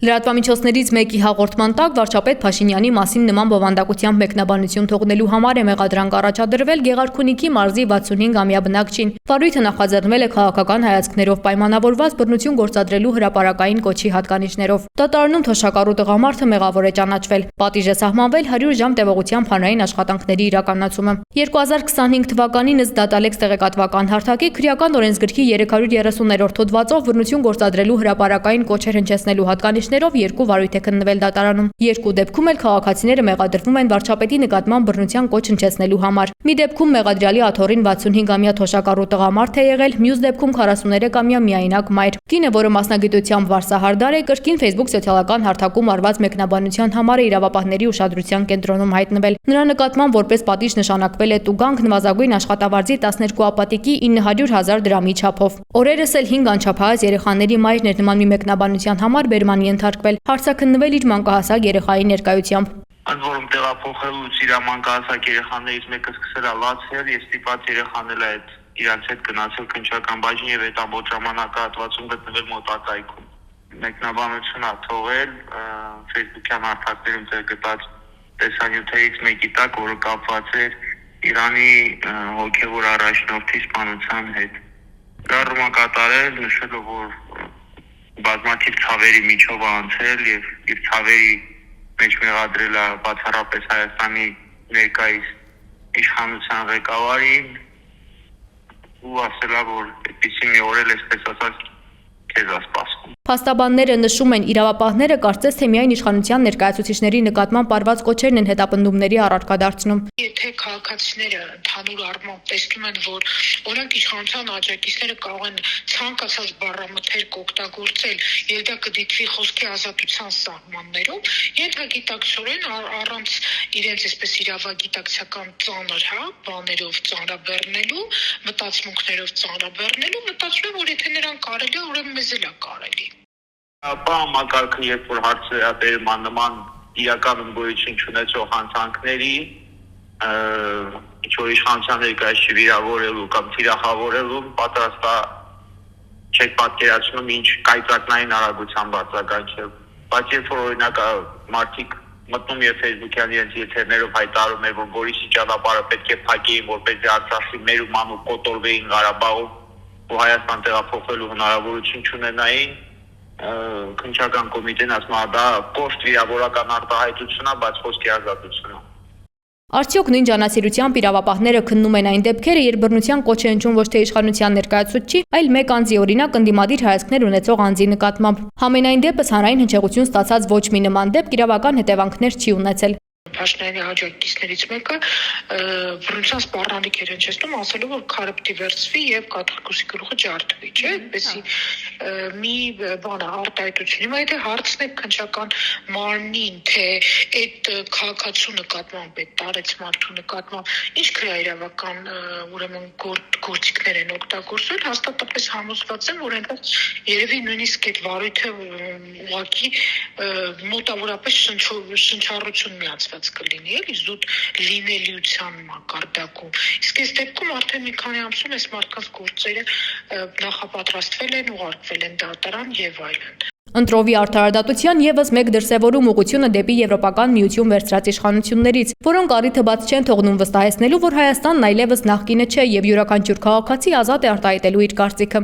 Լրատվամիջոցներից մեկի հաղորդման տակ վարչապետ Փաշինյանի մասին նման բովանդակությամբ մեկնաբանություն թողնելու համար է մեղադրանք առաջադրվել Գեղարքունիքի մարզի 65-ամյա բնակչին։ Վարույթը նախաձեռնվել է քաղաքական հայացքներով պայմանավորված բռնություն գործադրելու հրապարակային կոչի հատկանիշներով։ Դատարանում թոշակառու տղամարդը մեղավոր է ճանաչվել։ Պատիժ է սահմանվել 100 ժամ տևողությամբ հանրային աշխատանքների իրականացումը։ 2025 թվականին ըստ Դատալեքս տեղեկատվական հարթակի քրեական օրենսգրքի 330-րդ հոդվածով բռնություն գործադրելու հրապարակային կոչեր հնչեցնելու հատկանիշներով երկու վարույթ է քննվել դատարանում։ Երկու դեպքում էլ քաղաքացիները մեղադրվում են վարչապետի նկատմամբ բռնության կոչ հնչեցնելու համար։ Մի դեպքում մեղադրյալի աթոռին 65-ամյա թոշակառու տղամարդ է եղել, մյուս դեպքում 43-ամյա միայնակ մայր։ Կինը, որը մասնագիտությամբ վարսահարդար է, կրկին Facebook սոցիալական հարթակում արված մեկնաբանության համար է իրավապահների ուշադրության կենտրոնում հայտնվել։ Նրա նկատմամբ որպես պատիժ նշանակվել է տուգանք նվազագույն աշխատավարձի 12 ապատիկի 900,000 դրամի չափով։ Օրերս էլ 5 անչափահաս երեխաների մայրն էր նման մի մեկնաբանության համար բերման ենթարկվել։ Հարցաքննվել իր մանկահասակ երեխայի ներկայությամբ։ Ընդ որում տեղափոխելուց իր մանկահասակ երեխաներից մեկը սկսել է լացել, եւ ստիպված երեխան էլ այդ իրանց հետ գնացել քննչական բաժին եւ այդ ամբողջ ժամանակահատվածում գտնվել մոտակայքում։ Մեկնաբանություն է թողել Facebook-յան հարթակներում տեղ գտած տեսանյութերից մեկի տակ, որը կապված էր Իրանի հոգևոր առաջնորդի սպանության հետ։ Գարումա կատարել, նշելով, որ բազմաթիվ ցավերի միջով անցել եւ իր ցավերի մեջ մեղադրել է բացառապես Հայաստանի ներկայիս իշխանության ղեկավարին ու ասել է, որ այդպիսի մի օր էլ այսպես ասած քեզ է սպասում։ Փաստաբանները նշում են, իրավապահները կարծես թե միայն իշխանության ներկայացուցիչների նկատմամբ արված կոչերն են հետապնդումների առարկա դարձնում։ Եթե քաղաքացիները ընդհանուր առմամբ տեսնում են, որ օրենք իշխանության աջակիցները կարող են ցանկացած բառամթերք օգտագործել, եւ դա կդիտվի խոսքի ազատության սահմաններում, ենթագիտակցորեն առանց իրենց այսպես իրավագիտակցական ծանր բաներով ծանրաբեռնելու, մտածմունքներով ծանրաբեռնելու, մտածում եմ, որ եթե նրան կարելի է, ուրեմն մեզ էլ է կարելի։ Ապա համակարգը, երբ որ հարցը վերաբերում է նման իրականում գոյություն չունեցող հանցանքների, ինչ-որ իշխանության ներկայացուցիչ չվիրավորելու կամ թիրախավորելու, պատրաստ է չեք պատկերացնում ինչ կայծակնային արագությամբ արձագանքել։ Բայց երբ որ օրինակ մարդիկ մտնում եւ Facebook-յան իրենց եթերներով հայտարարում են, որ Գորիսի ճանապարհը պետք է փակեին, որպեսզի Արցախի մեր ու մանու կոտորվեին Ղարաբաղում ու Հայաստան տեղափոխվելու հնարավորություն չունենային, քննչական կոմիտեն ասում է դա կոշտ վիրավորական արտահայտություն է, բայց խոսքի ազատություն է։ Արդյոք նույն ջանասիրությամբ իրավապահները քննում են այն դեպքերը, երբ բռնության կոչ է հնչում ոչ թե իշխանության ներկայացուցչի, այլ մեկ անձի, օրինակ ընդդիմադիր հայացքներ ունեցող անձի նկատմամբ։ Համենայն դեպս հանրային հնչեղություն ստացած ոչ մի նման դեպք իրավական հետևանքներ չի ունեցել։ Փաշինյանի աջակիցներից մեկը բռնության սպառնալիք էր հնչեցնում, ասելով, որ քարոպտի վերցվի եւ կաթողիկոսի գլուխը ջարդվի, չէ՞, այդպեսի մի բան արտահայտություն։ Հիմա եթե հարցն է քննչական մարմնին, թե այդ քաղաքացու նկատմամբ, այդ տարեց մարդու նկատմամբ ինչ քրեաիրավական ուրեմն գործիքներ են օգտագործել, հաստատապես համոզված եմ, որ այնտեղ երևի նույնիսկ այդ վարույթը ուղղակի մոտավորապես շնչառություն միացված կլինի, էլի զուտ լինելիության մակարդակում։ Իսկ այս դեպքում արդեն մի քանի ամսում այս մարդկանց գործերը նախապատրաստվել են, ուղարկվել են դատարան եւ այլն։ Ընտրովի արդարադատության եւս մեկ դրսևորում ուղղությունը դեպի Եվրոպական միություն վերցրած իշխանություններից, որոնք առիթը բաց չեն թողնում վստահեցնելու, որ Հայաստանն այլևս նախկինը չէ եւ յուրաքանչյուր քաղաքացի ազատ է արտահայտելու իր կարծիքը։